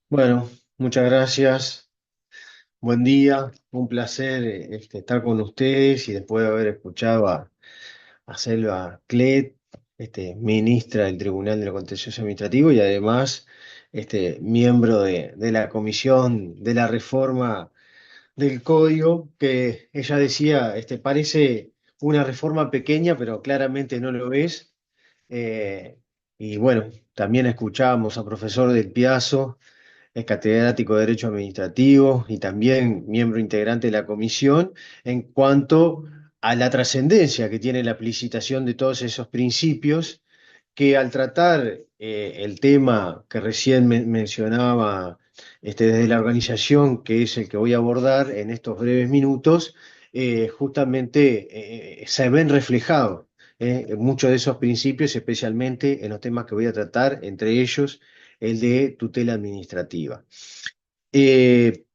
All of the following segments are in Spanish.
Bueno, muchas gracias. Buen día. Un placer estar con ustedes y después de haber escuchado a Selva Clet, ministra del Tribunal de lo Contencioso Administrativo y además miembro de la Comisión de la Reforma del Código, que ella decía, parece una reforma pequeña, pero claramente no lo es. Eh, y bueno, también escuchábamos a profesor del Piazzo. Es catedrático de Derecho Administrativo y también miembro integrante de la comisión en cuanto a la trascendencia que tiene la explicitación de todos esos principios que al tratar el tema que recién mencionaba desde la organización, que es el que voy a abordar en estos breves minutos, justamente se ven reflejados muchos de esos principios, especialmente en los temas que voy a tratar, entre ellos el de tutela administrativa. Eh,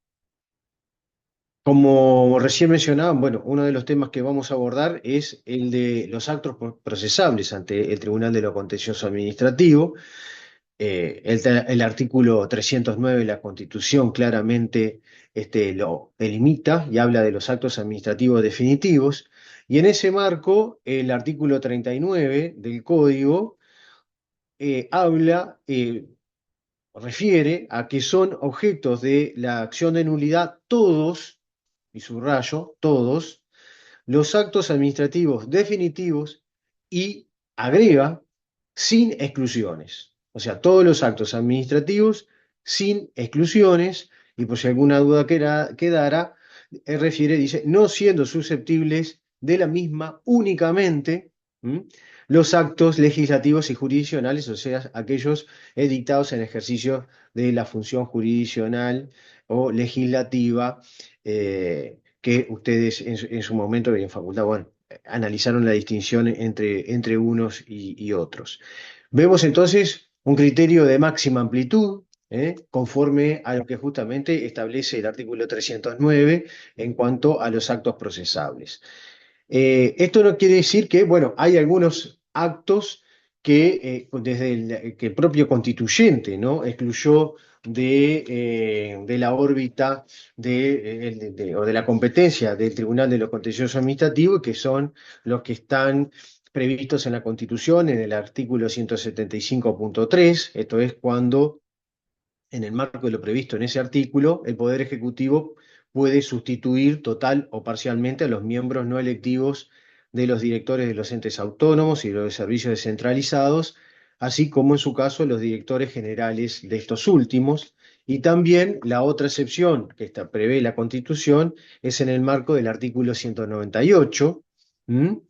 Como recién mencionaban, bueno, uno de los temas que vamos a abordar es el de los actos procesables ante el Tribunal de lo Contencioso Administrativo. El artículo 309 de la Constitución claramente lo delimita y habla de los actos administrativos definitivos. Y en ese marco, el artículo 39 del Código habla, refiere a que son objetos de la acción de nulidad todos, y subrayo, todos, los actos administrativos definitivos y agrega sin exclusiones. O sea, todos los actos administrativos sin exclusiones, y por si alguna duda quedara, refiere, dice, no siendo susceptibles de la misma únicamente los actos legislativos y jurisdiccionales, o sea, aquellos dictados en ejercicio de la función jurisdiccional o legislativa, que ustedes en su momento en facultad, bueno, analizaron la distinción entre unos y otros. Vemos entonces un criterio de máxima amplitud, conforme a lo que justamente establece el artículo 309 en cuanto a los actos procesables. Esto no quiere decir que, bueno, hay algunos actos que desde que el propio constituyente, ¿no?, excluyó de la órbita o de la competencia del Tribunal de lo Contencioso Administrativo, que son los que están previstos en la Constitución, en el artículo 175.3. Esto es cuando, en el marco de lo previsto en ese artículo, el Poder Ejecutivo puede sustituir total o parcialmente a los miembros no electivos de los directores de los entes autónomos y de los servicios descentralizados, así como en su caso los directores generales de estos últimos. Y también la otra excepción que prevé la Constitución es en el marco del artículo 198, ¿m?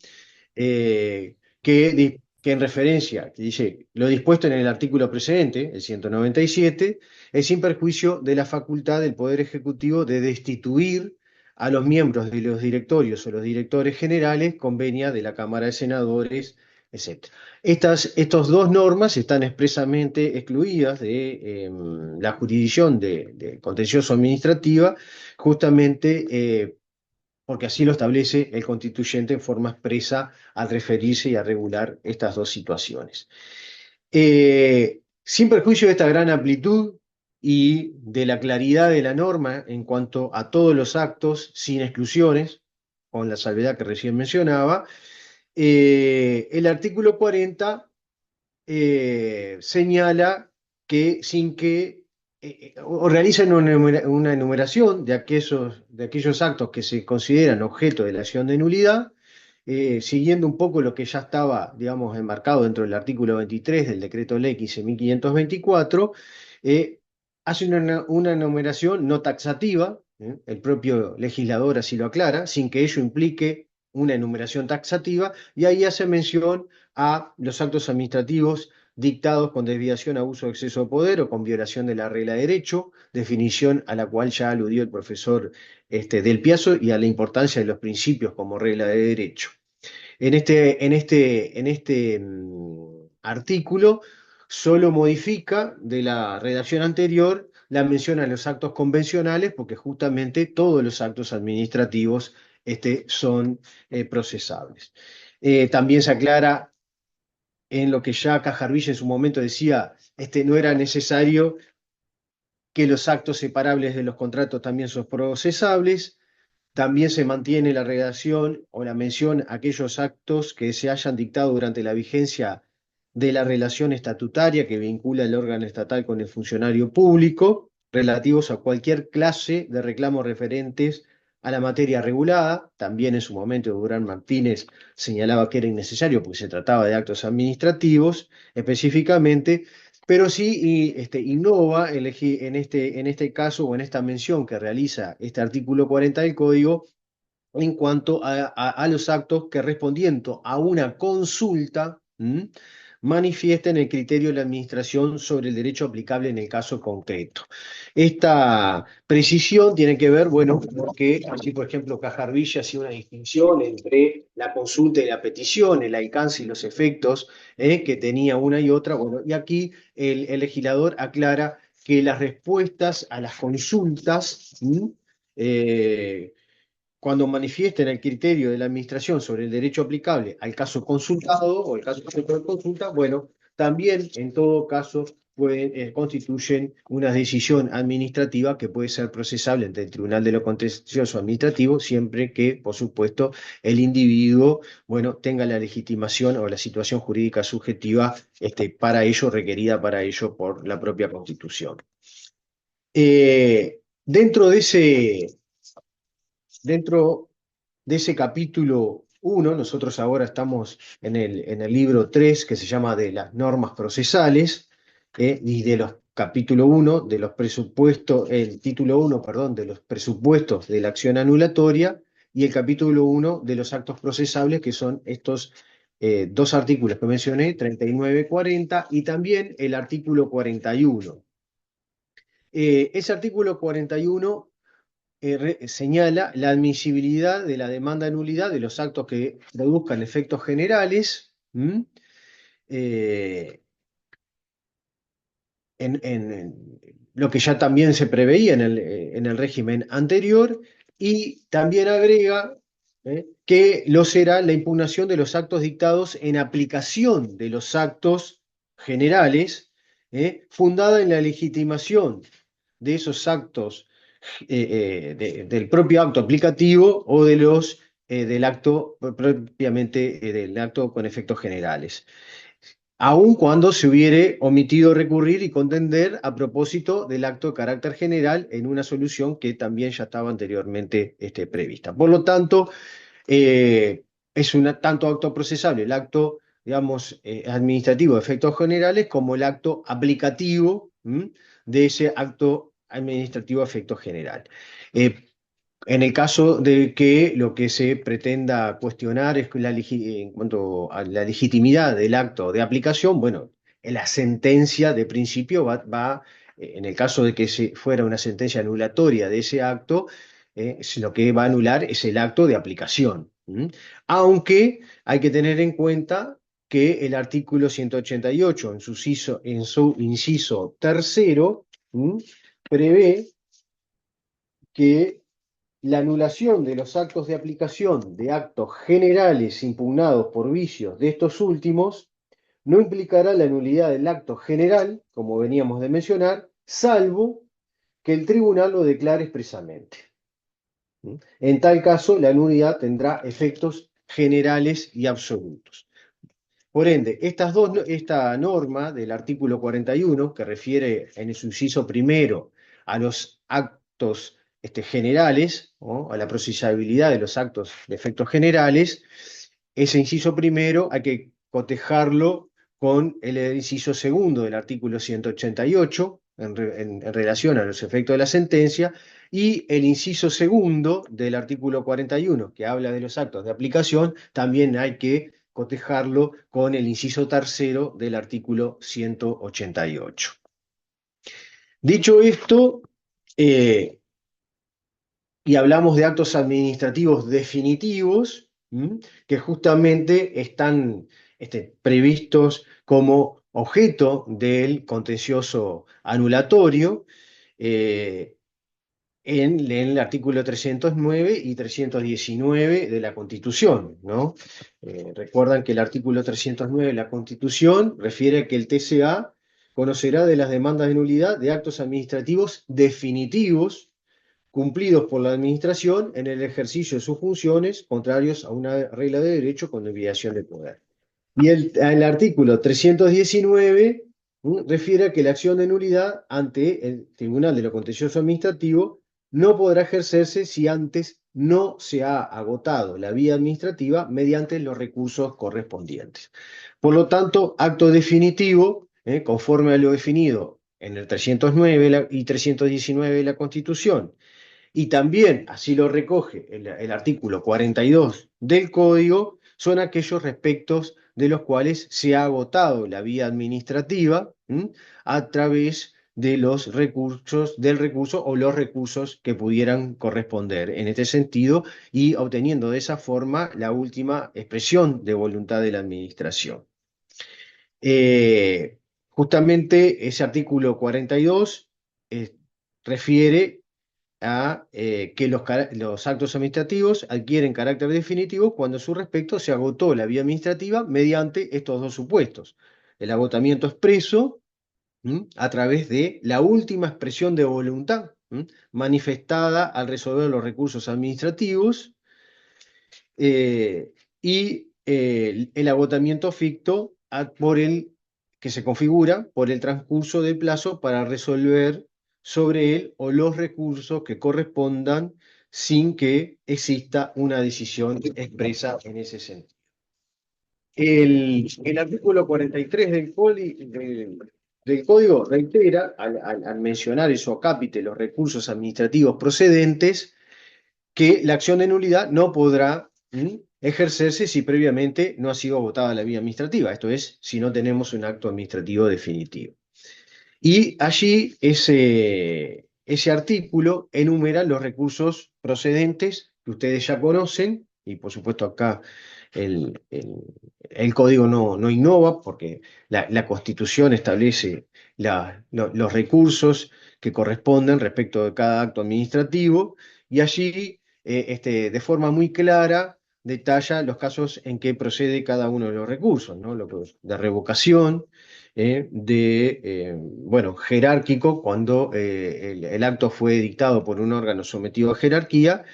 Que en referencia, que dice, lo dispuesto en el artículo precedente, el 197, es sin perjuicio de la facultad del Poder Ejecutivo de destituir a los miembros de los directorios o los directores generales, convenia de la Cámara de Senadores, etc. Estas dos normas están expresamente excluidas de la jurisdicción de contencioso administrativa, justamente porque así lo establece el constituyente en forma expresa al referirse y a regular estas dos situaciones. Sin perjuicio de esta gran amplitud y de la claridad de la norma en cuanto a todos los actos, sin exclusiones, con la salvedad que recién mencionaba, el artículo 40 señala que sin que o realizan una enumeración de aquellos actos que se consideran objeto de la acción de nulidad, siguiendo un poco lo que ya estaba, digamos, enmarcado dentro del artículo 23 del decreto ley 15.524, eh, hace una enumeración no taxativa, el propio legislador así lo aclara, sin que ello implique una enumeración taxativa, y ahí hace mención a los actos administrativos dictados con desviación, abuso o exceso de poder o con violación de la regla de derecho, definición a la cual ya aludió el profesor Del Piazzo, y a la importancia de los principios como regla de derecho. En este artículo solo modifica de la redacción anterior la mención a los actos convencionales, porque justamente todos los actos administrativos son procesables. También se aclara en lo que ya Cajarvilla en su momento decía, no era necesario que los actos separables de los contratos también son procesables. También se mantiene la redacción o la mención a aquellos actos que se hayan dictado durante la vigencia de la relación estatutaria que vincula el órgano estatal con el funcionario público, relativos a cualquier clase de reclamos referentes a la materia regulada. También en su momento Durán Martínez señalaba que era innecesario porque se trataba de actos administrativos específicamente, pero sí innova en este caso o en esta mención que realiza este artículo 40 del Código en cuanto a los actos que respondiendo a una consulta manifiesten el criterio de la Administración sobre el derecho aplicable en el caso concreto. Esta precisión tiene que ver, bueno, porque así, por ejemplo, Cajarvilla hacía una distinción entre la consulta y la petición, el alcance y los efectos que tenía una y otra. Bueno, y aquí el legislador aclara que las respuestas a las consultas cuando manifiesten el criterio de la Administración sobre el derecho aplicable al caso consultado o el caso sujeto de consulta, bueno, también en todo caso constituyen una decisión administrativa que puede ser procesable ante el Tribunal de lo Contencioso Administrativo, siempre que, por supuesto, el individuo, bueno, tenga la legitimación o la situación jurídica subjetiva para ello, requerida para ello por la propia Constitución. Dentro de ese capítulo 1, nosotros ahora estamos en el libro 3, que se llama de las normas procesales, y de los capítulo 1 de los presupuestos, el título 1, perdón, de los presupuestos de la acción anulatoria, y el capítulo 1 de los actos procesables, que son estos dos artículos que mencioné, 39 y 40, y también el artículo 41. Ese artículo 41 señala la admisibilidad de la demanda de nulidad de los actos que produzcan efectos generales eh, en lo que ya también se preveía en el régimen anterior, y también agrega que lo será la impugnación de los actos dictados en aplicación de los actos generales, fundada en la legitimación de esos actos del propio acto aplicativo o del acto propiamente del acto con efectos generales, aun cuando se hubiere omitido recurrir y contender a propósito del acto de carácter general en una solución que también ya estaba anteriormente prevista. Por lo tanto, es tanto acto procesable, el acto, digamos, administrativo de efectos generales, como el acto aplicativo de ese acto administrativo de efectos general. En el caso de que lo que se pretenda cuestionar es en cuanto a la legitimidad del acto de aplicación, bueno, la sentencia de principio en el caso de que fuera una sentencia anulatoria de ese acto, lo que va a anular es el acto de aplicación. Aunque hay que tener en cuenta que el artículo 188, en su inciso tercero, prevé que la anulación de los actos de aplicación de actos generales impugnados por vicios de estos últimos no implicará la nulidad del acto general, como veníamos de mencionar, salvo que el tribunal lo declare expresamente. En tal caso, la nulidad tendrá efectos generales y absolutos. Por ende, esta norma del artículo 41, que refiere en su inciso primero a los actos generales, ¿no?, a la procesabilidad de los actos de efectos generales, ese inciso primero hay que cotejarlo con el inciso segundo del artículo 188 en relación a los efectos de la sentencia, y el inciso segundo del artículo 41, que habla de los actos de aplicación, también hay que cotejarlo con el inciso tercero del artículo 188. Dicho esto, y hablamos de actos administrativos definitivos, que justamente están previstos como objeto del contencioso anulatorio, en el artículo 309 y 319 de la Constitución, ¿no? Recuerdan que el artículo 309 de la Constitución refiere que el TCA conocerá de las demandas de nulidad de actos administrativos definitivos cumplidos por la Administración en el ejercicio de sus funciones contrarios a una regla de derecho con desviación de poder. Y el artículo 319 refiere a que la acción de nulidad ante el Tribunal de lo Contencioso Administrativo no podrá ejercerse si antes no se ha agotado la vía administrativa mediante los recursos correspondientes. Por lo tanto, acto definitivo, conforme a lo definido en el 309 y 319 de la Constitución, y también, así lo recoge el artículo 42 del Código, son aquellos respectos de los cuales se ha agotado la vía administrativa a través de los recursos, del recurso o los recursos que pudieran corresponder en este sentido y obteniendo de esa forma la última expresión de voluntad de la Administración. Justamente ese artículo 42 refiere a que los actos administrativos adquieren carácter definitivo cuando a su respecto se agotó la vía administrativa mediante estos dos supuestos. El agotamiento expreso a través de la última expresión de voluntad manifestada al resolver los recursos administrativos y el agotamiento ficto que se configura por el transcurso del plazo para resolver sobre él o los recursos que correspondan sin que exista una decisión expresa en ese sentido. El artículo 43 del Código reitera, al mencionar en su acápite los recursos administrativos procedentes, que la acción de nulidad no podrá ejercerse si previamente no ha sido agotada la vía administrativa, esto es, si no tenemos un acto administrativo definitivo. Y allí ese artículo enumera los recursos procedentes que ustedes ya conocen, y por supuesto acá el código no innova, porque la Constitución establece los recursos que corresponden respecto de cada acto administrativo, y allí de forma muy clara detalla los casos en que procede cada uno de los recursos, ¿no? De revocación, bueno, jerárquico, cuando el acto fue dictado por un órgano sometido a jerarquía,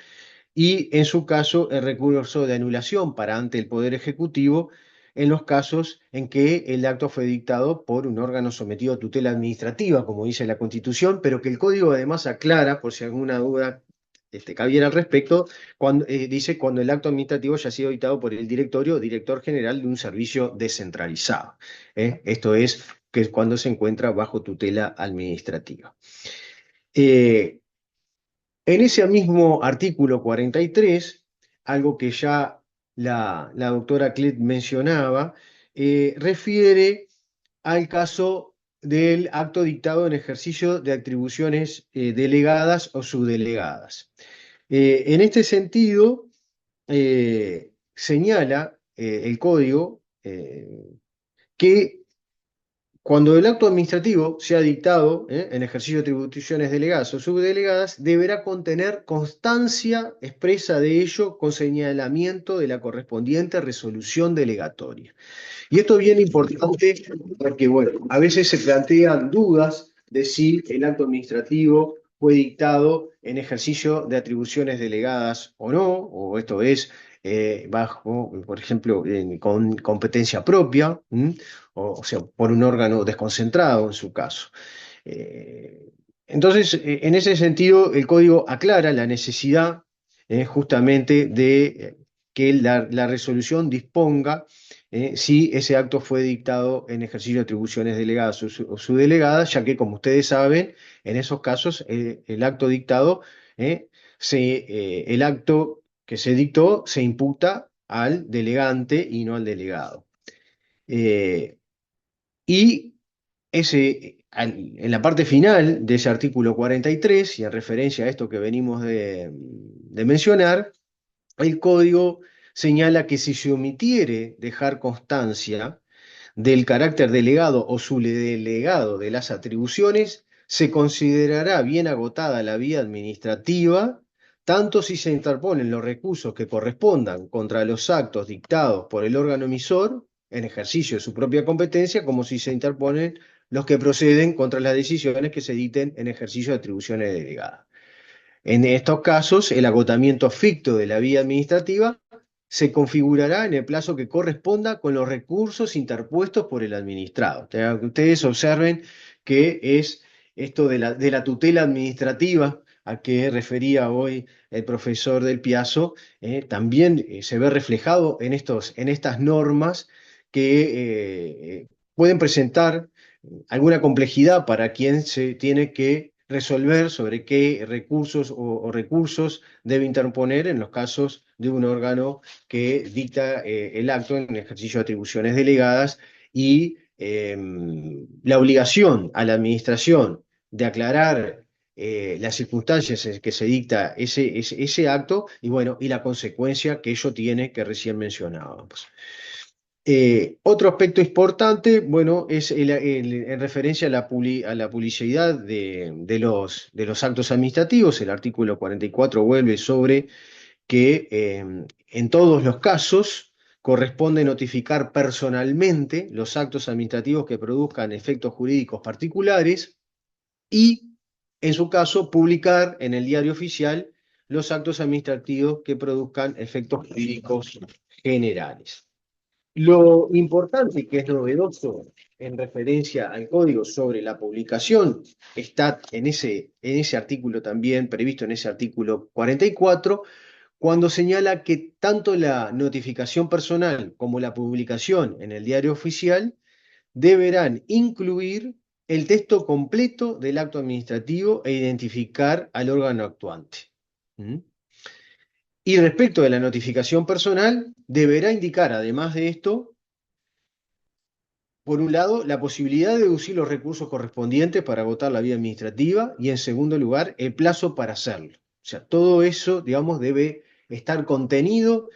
y en su caso el recurso de anulación para ante el Poder Ejecutivo en los casos en que el acto fue dictado por un órgano sometido a tutela administrativa, como dice la Constitución, pero que el Código además aclara, por si alguna duda cabiera al respecto, dice cuando el acto administrativo ya ha sido dictado por el directorio o director general de un servicio descentralizado. Esto es que cuando se encuentra bajo tutela administrativa. En ese mismo artículo 43, algo que ya la doctora Clet mencionaba, refiere al caso del acto dictado en ejercicio de atribuciones delegadas o subdelegadas. En este sentido, señala el código que cuando el acto administrativo sea dictado en ejercicio de atribuciones delegadas o subdelegadas, deberá contener constancia expresa de ello con señalamiento de la correspondiente resolución delegatoria. Y esto es bien importante porque, bueno, a veces se plantean dudas de si el acto administrativo fue dictado en ejercicio de atribuciones delegadas o no, o esto es bajo, por ejemplo, con competencia propia, o sea, por un órgano desconcentrado en su caso. Entonces, en ese sentido, el código aclara la necesidad justamente de que la resolución disponga si ese acto fue dictado en ejercicio de atribuciones delegadas o subdelegadas, ya que, como ustedes saben, en esos casos el acto dictado, el acto que se dictó se imputa al delegante y no al delegado. Y en la parte final de ese artículo 43, y en referencia a esto que venimos de mencionar, el código señala que si se omitiere dejar constancia del carácter delegado o subdelegado de las atribuciones, se considerará bien agotada la vía administrativa, tanto si se interponen los recursos que correspondan contra los actos dictados por el órgano emisor en ejercicio de su propia competencia, como si se interponen los que proceden contra las decisiones que se dicten en ejercicio de atribuciones delegadas. En estos casos, el agotamiento ficto de la vía administrativa se configurará en el plazo que corresponda con los recursos interpuestos por el administrado. Ustedes observen que es esto de la tutela administrativa a que refería hoy el profesor Del Piazzo, también se ve reflejado en estas normas que pueden presentar alguna complejidad para quien se tiene que resolver sobre qué recursos o recursos debe interponer en los casos de un órgano que dicta el acto en ejercicio de atribuciones delegadas y la obligación a la administración de aclarar las circunstancias en que se dicta ese acto y, bueno, y la consecuencia que ello tiene que recién mencionábamos. Otro aspecto importante, bueno, es en referencia a a la publicidad de los actos administrativos. El artículo 44 vuelve sobre que en todos los casos corresponde notificar personalmente los actos administrativos que produzcan efectos jurídicos particulares y, en su caso, publicar en el diario oficial los actos administrativos que produzcan efectos jurídicos generales. Lo importante que es novedoso en referencia al código sobre la publicación está en ese artículo también, previsto en ese artículo 44, cuando señala que tanto la notificación personal como la publicación en el diario oficial deberán incluir el texto completo del acto administrativo e identificar al órgano actuante. ¿Mm? Y respecto de la notificación personal, deberá indicar, además de esto, por un lado, la posibilidad de deducir los recursos correspondientes para agotar la vía administrativa y, en segundo lugar, el plazo para hacerlo. O sea, todo eso, digamos, debe estar contenido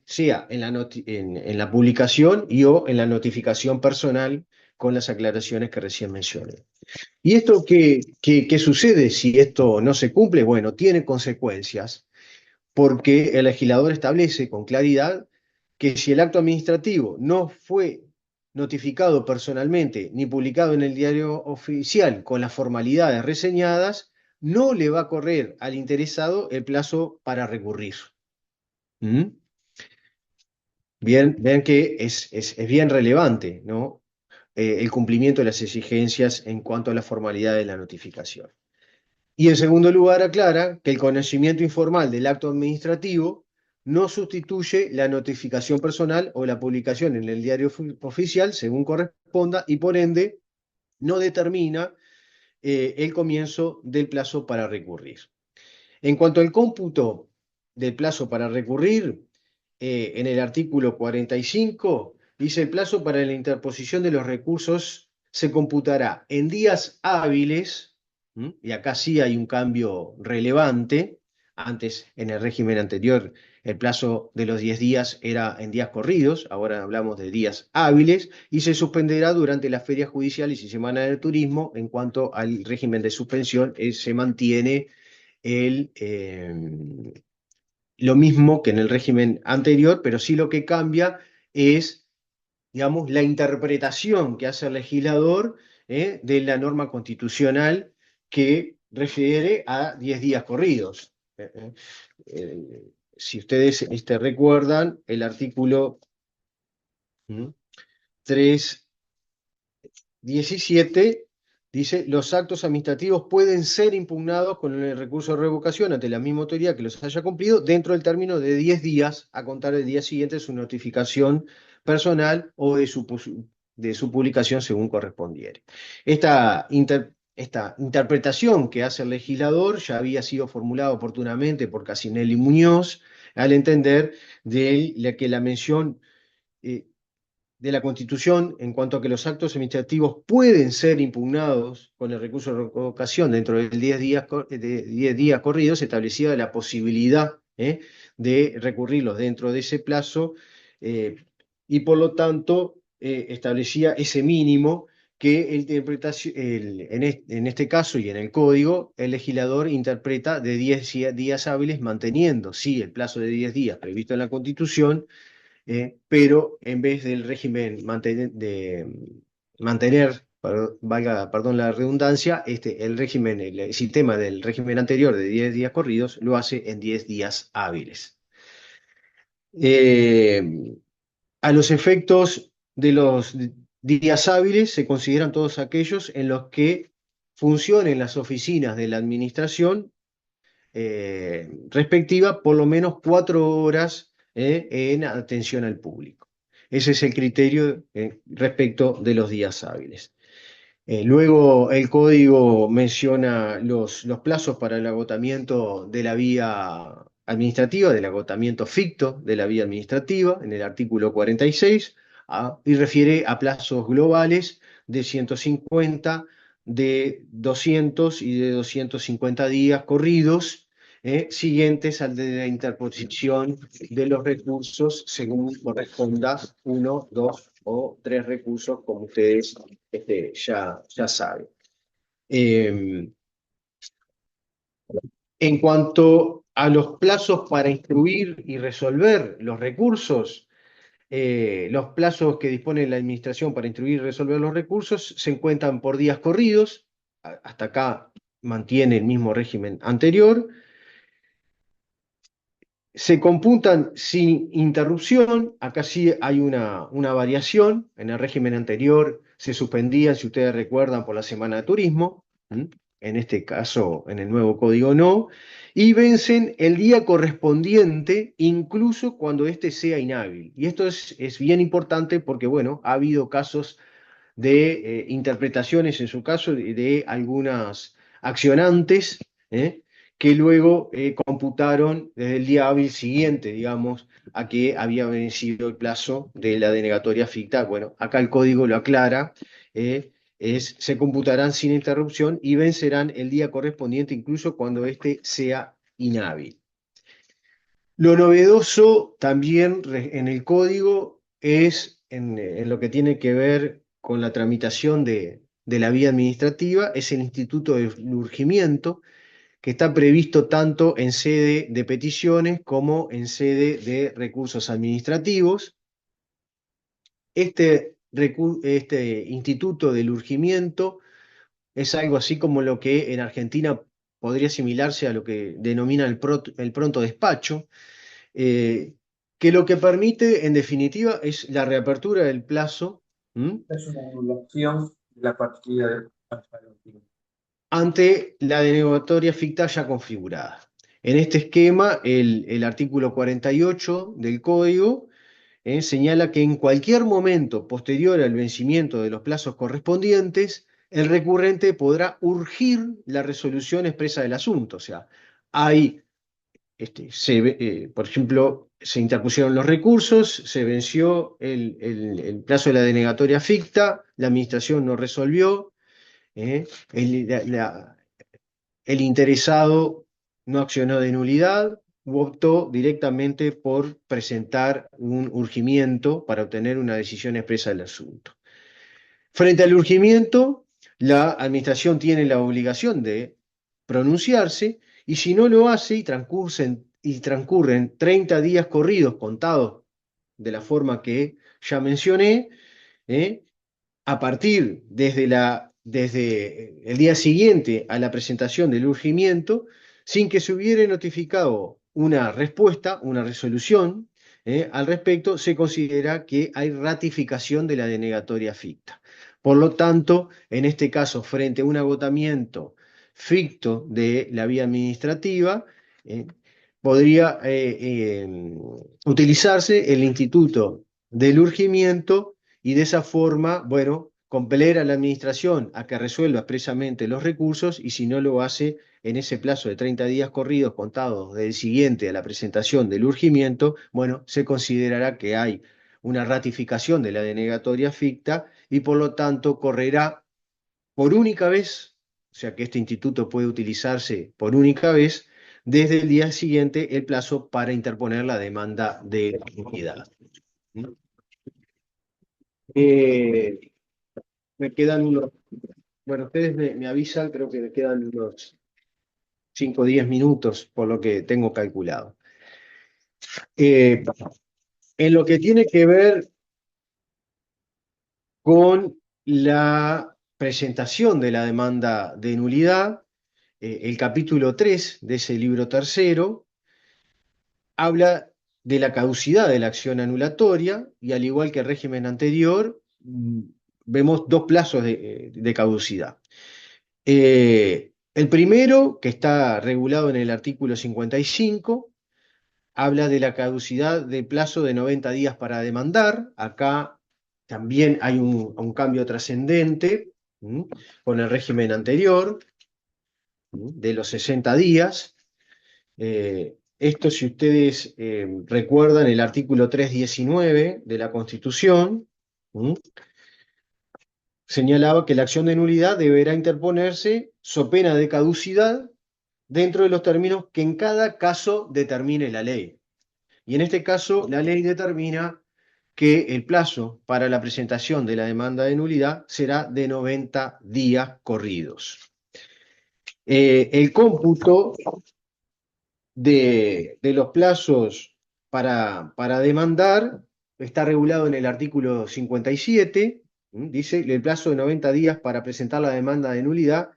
sea en la publicación o en la notificación personal con las aclaraciones que recién mencioné. ¿Y esto qué sucede si esto no se cumple? Bueno, tiene consecuencias porque el legislador establece con claridad que si el acto administrativo no fue notificado personalmente ni publicado en el diario oficial con las formalidades reseñadas, no le va a correr al interesado el plazo para recurrir. ¿Mm? Bien, vean que es bien relevante, ¿no? El cumplimiento de las exigencias en cuanto a la formalidad de la notificación. Y en segundo lugar, aclara que el conocimiento informal del acto administrativo no sustituye la notificación personal o la publicación en el diario oficial, según corresponda, y por ende no determina el comienzo del plazo para recurrir. En cuanto al cómputo del plazo para recurrir, en el artículo 45 dice: el plazo para la interposición de los recursos se computará en días hábiles. Y acá sí hay un cambio relevante. Antes, en el régimen anterior, el plazo de los 10 días era en días corridos, ahora hablamos de días hábiles, y se suspenderá durante las ferias judiciales y Semana del Turismo. En cuanto al régimen de suspensión, se mantiene lo mismo que en el régimen anterior, pero sí lo que cambia es, digamos, la interpretación que hace el legislador de la norma constitucional que refiere a 10 días corridos. Si ustedes recuerdan, el artículo 317 dice: los actos administrativos pueden ser impugnados con el recurso de revocación ante la misma autoridad que los haya cumplido dentro del término de 10 días a contar del día siguiente de su notificación personal o de su publicación según correspondiere. Esta interpretación que hace el legislador ya había sido formulada oportunamente por Casinelli y Muñoz al entender que la mención de la Constitución en cuanto a que los actos administrativos pueden ser impugnados con el recurso de revocación dentro de 10 días corridos, establecía la posibilidad de recurrirlos dentro de ese plazo, y por lo tanto establecía ese mínimo que en este caso y en el código el legislador interpreta de 10 días hábiles, manteniendo sí el plazo de 10 días previsto en la Constitución, pero en vez del régimen de mantener valga, perdón la redundancia, el sistema del régimen anterior de 10 días corridos lo hace en 10 días hábiles. Eh, a los efectos de los días hábiles se consideran todos aquellos en los que funcionen las oficinas de la administración respectiva por lo menos 4 horas en atención al público. Ese es el criterio respecto de los días hábiles. Luego el código menciona los plazos para el agotamiento de la vía administrativa, del agotamiento ficto de la vía administrativa, en el artículo 46, y refiere a plazos globales de 150, de 200 y de 250 días corridos, siguientes al de la interposición de los recursos según corresponda, 1, 2 o 3 recursos, como ustedes ya saben. En cuanto a los plazos para instruir y resolver los recursos, los plazos que dispone la Administración para instruir y resolver los recursos se encuentran por días corridos, hasta acá mantiene el mismo régimen anterior, se computan sin interrupción, acá sí hay una variación, en el régimen anterior se suspendían, si ustedes recuerdan, por la Semana de Turismo, en este caso, en el nuevo código no, y vencen el día correspondiente, incluso cuando éste sea inhábil. Y esto es bien importante porque, bueno, ha habido casos de interpretaciones, en su caso, de algunas accionantes, que luego computaron desde el día hábil siguiente, digamos, a que había vencido el plazo de la denegatoria ficta. Bueno, acá el código lo aclara, se computarán sin interrupción y vencerán el día correspondiente incluso cuando éste sea inhábil. Lo novedoso también en el código es en lo que tiene que ver con la tramitación de la vía administrativa, es el instituto de urgimiento, que está previsto tanto en sede de peticiones como en sede de recursos administrativos. Este instituto del urgimiento es algo así como lo que en Argentina podría asimilarse a lo que denomina el pronto despacho, eh, que lo que permite, en definitiva, es la reapertura del plazo, ¿m?, Es una anulación de la partida de ante la denegatoria ficta ya configurada. En este esquema, el artículo 48 del Código señala que en cualquier momento posterior al vencimiento de los plazos correspondientes, el recurrente podrá urgir la resolución expresa del asunto. O sea, hay por ejemplo, se interpusieron los recursos, se venció el plazo de la denegatoria ficta, la administración no resolvió, el interesado no accionó de nulidad, optó directamente por presentar un urgimiento para obtener una decisión expresa del asunto. Frente al urgimiento, la administración tiene la obligación de pronunciarse y si no lo hace y transcurren 30 días corridos contados de la forma que ya mencioné, ¿eh?, a partir desde el día siguiente a la presentación del urgimiento, sin que se hubiere notificado una respuesta, una resolución al respecto, se considera que hay ratificación de la denegatoria ficta. Por lo tanto, en este caso, frente a un agotamiento ficto de la vía administrativa, podría utilizarse el instituto del urgimiento y de esa forma, bueno, compeler a la administración a que resuelva expresamente los recursos y si no lo hace en ese plazo de 30 días corridos contados del siguiente a la presentación del urgimiento, bueno, se considerará que hay una ratificación de la denegatoria ficta y por lo tanto correrá por única vez, o sea que este instituto puede utilizarse por única vez, desde el día siguiente el plazo para interponer la demanda de nulidad. Eh, Me quedan bueno, ustedes me avisan, creo que me quedan unos 5 o 10 minutos por lo que tengo calculado. Eh, en lo que tiene que ver con la presentación de la demanda de nulidad, el capítulo 3 de ese libro tercero habla de la caducidad de la acción anulatoria y al igual que el régimen anterior, vemos dos plazos de caducidad. El primero, que está regulado en el artículo 55, habla de la caducidad del plazo de 90 días para demandar. Acá también hay un cambio trascendente, ¿m? Con el régimen anterior, de los 60 días. Esto, si ustedes recuerdan, el artículo 319 de la Constitución, ¿m? Señalaba que la acción de nulidad deberá interponerse so pena de caducidad dentro de los términos que en cada caso determine la ley. Y en este caso, la ley determina que el plazo para la presentación de la demanda de nulidad será de 90 días corridos. El cómputo de los plazos para demandar está regulado en el artículo 57. Dice, el plazo de 90 días para presentar la demanda de nulidad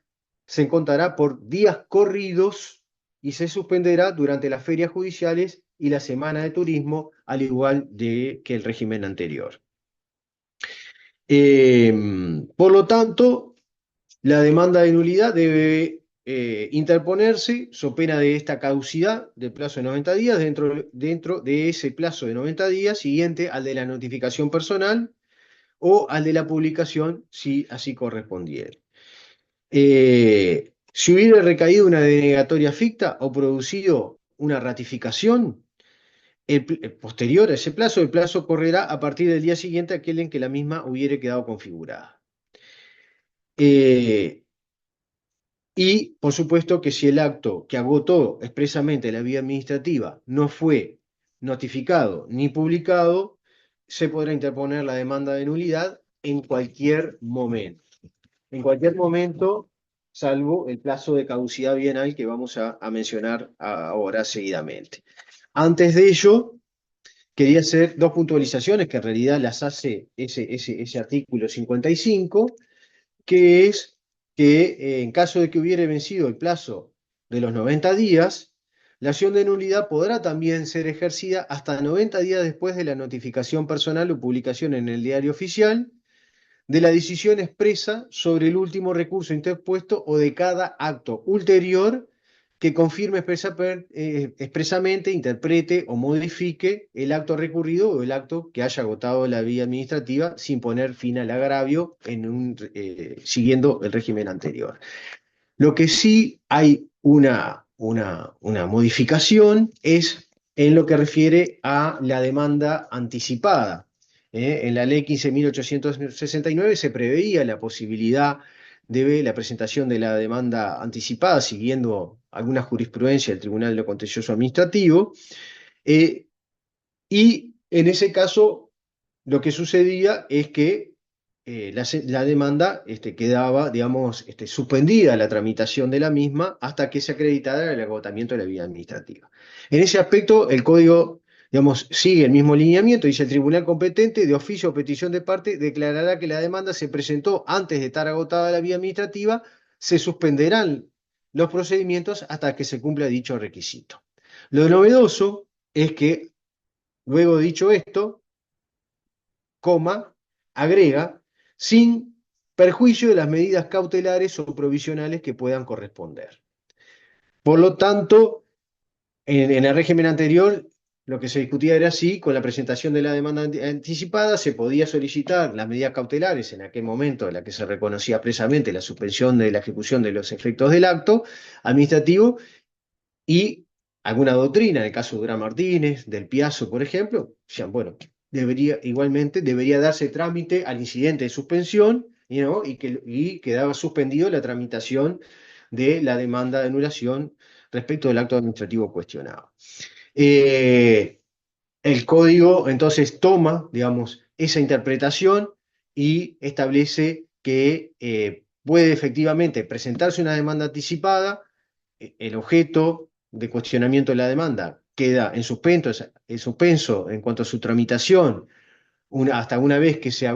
se contará por días corridos y se suspenderá durante las ferias judiciales y la semana de turismo, al igual que el régimen anterior. Por lo tanto, la demanda de nulidad debe interponerse so pena de esta caducidad del plazo de 90 días dentro de ese plazo de 90 días siguiente al de la notificación personal o al de la publicación, si así correspondiera. Si hubiera recaído una denegatoria ficta o producido una ratificación posterior a ese plazo, el plazo correrá a partir del día siguiente a aquel en que la misma hubiere quedado configurada. Y, por supuesto, que si el acto que agotó expresamente la vía administrativa no fue notificado ni publicado, se podrá interponer la demanda de nulidad en cualquier momento. En cualquier momento, salvo el plazo de caducidad bienal que vamos a mencionar ahora seguidamente. Antes de ello, quería hacer dos puntualizaciones que en realidad las hace ese artículo 55, que es que en caso de que hubiere vencido el plazo de los 90 días, la acción de nulidad podrá también ser ejercida hasta 90 días después de la notificación personal o publicación en el diario oficial de la decisión expresa sobre el último recurso interpuesto o de cada acto ulterior que confirme expresamente, interprete o modifique el acto recurrido o el acto que haya agotado la vía administrativa sin poner fin al agravio siguiendo el régimen anterior. Lo que sí hay una modificación es en lo que refiere a la demanda anticipada. En la ley 15.869 se preveía la posibilidad de la presentación de la demanda anticipada siguiendo alguna jurisprudencia del Tribunal de lo Contencioso Administrativo, y en ese caso lo que sucedía es que la demanda quedaba, digamos, suspendida la tramitación de la misma hasta que se acreditara el agotamiento de la vía administrativa. En ese aspecto, el código, digamos, sigue el mismo lineamiento. Dice: el tribunal competente, de oficio o petición de parte, declarará que la demanda se presentó antes de estar agotada la vía administrativa, se suspenderán los procedimientos hasta que se cumpla dicho requisito. Lo novedoso es que, luego dicho esto, agrega, sin perjuicio de las medidas cautelares o provisionales que puedan corresponder. Por lo tanto, en el régimen anterior, lo que se discutía era si, con la presentación de la demanda anticipada, se podía solicitar las medidas cautelares en aquel momento en la que se reconocía expresamente la suspensión de la ejecución de los efectos del acto administrativo, y alguna doctrina, en el caso de Durán Martínez, del Piazzo, por ejemplo, decían, bueno, igualmente debería darse trámite al incidente de suspensión, ¿no? y quedaba suspendido la tramitación de la demanda de anulación respecto del acto administrativo cuestionado. El código entonces toma, digamos, esa interpretación y establece que puede efectivamente presentarse una demanda anticipada. El objeto de cuestionamiento de la demanda queda en suspenso en cuanto a su tramitación hasta una vez que se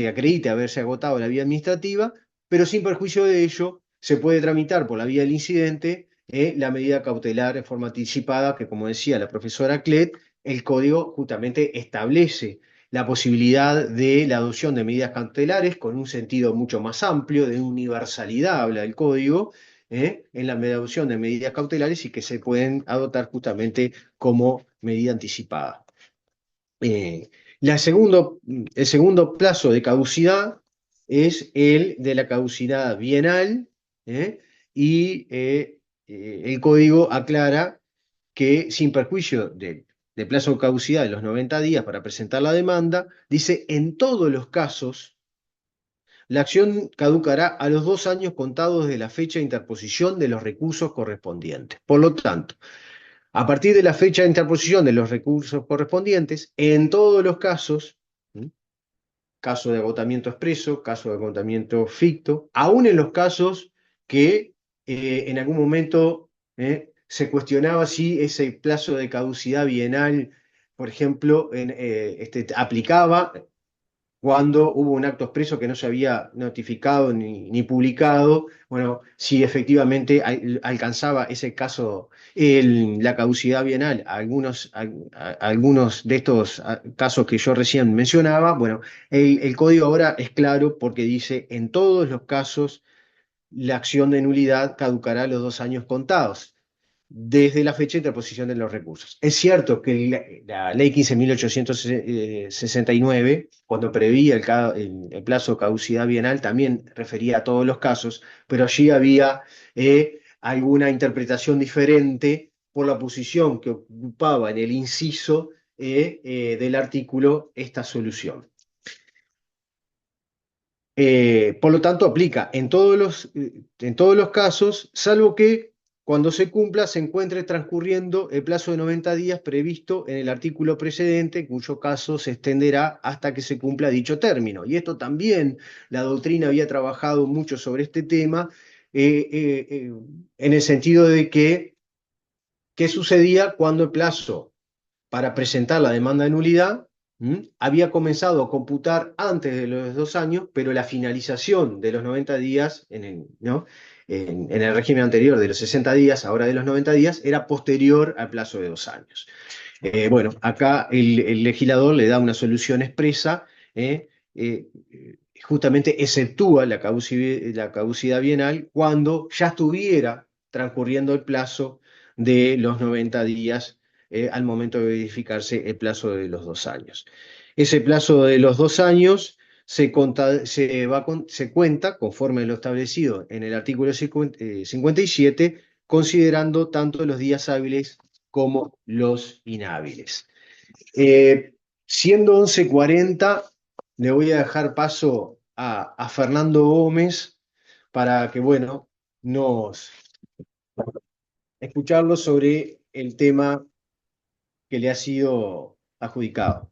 acredite haberse agotado la vía administrativa, pero sin perjuicio de ello, se puede tramitar por la vía del incidente la medida cautelar en forma anticipada, que como decía la profesora Clet, el código justamente establece la posibilidad de la adopción de medidas cautelares con un sentido mucho más amplio, de universalidad, habla el código, en la adopción de medidas cautelares y que se pueden adoptar justamente como medida anticipada. Eh, el segundo plazo de caducidad es el de la caducidad bienal, ¿eh? y el código aclara que sin perjuicio del plazo de caducidad de los 90 días para presentar la demanda, dice en todos los casos, la acción caducará a los 2 años contados de la fecha de interposición de los recursos correspondientes. Por lo tanto, a partir de la fecha de interposición de los recursos correspondientes, en todos los casos, ¿m? Caso de agotamiento expreso, caso de agotamiento ficto, aún en los casos que en algún momento se cuestionaba si ese plazo de caducidad bienal, por ejemplo, aplicaba cuando hubo un acto expreso que no se había notificado ni publicado, bueno, si efectivamente alcanzaba ese caso la caducidad bienal, algunos de estos casos que yo recién mencionaba, bueno, el código ahora es claro porque dice en todos los casos la acción de nulidad caducará a los 2 años contados desde la fecha de interposición de los recursos. Es cierto que la ley 15.869, cuando preveía el plazo de caducidad bienal, también refería a todos los casos, pero allí había alguna interpretación diferente por la posición que ocupaba en el inciso del artículo esta solución. Por lo tanto, aplica en todos los casos, salvo que cuando se cumpla se encuentre transcurriendo el plazo de 90 días previsto en el artículo precedente, cuyo caso se extenderá hasta que se cumpla dicho término. Y esto también, la doctrina había trabajado mucho sobre este tema, en el sentido de que, ¿qué sucedía cuando el plazo para presentar la demanda de nulidad había comenzado a computar antes de los 2 años, pero la finalización de los 90 días ¿no? En el régimen anterior de los 60 días, ahora de los 90 días, era posterior al plazo de 2 años? Bueno, acá el legislador le da una solución expresa, justamente exceptúa la caducidad bienal cuando ya estuviera transcurriendo el plazo de los 90 días al momento de verificarse el plazo de los 2 años. Ese plazo de los 2 años se cuenta, conforme lo establecido en el artículo 57, considerando tanto los días hábiles como los inhábiles. Siendo 11:40, le voy a dejar paso a Fernando Gómez para que, bueno, nos escucharlo sobre el tema que le ha sido adjudicado.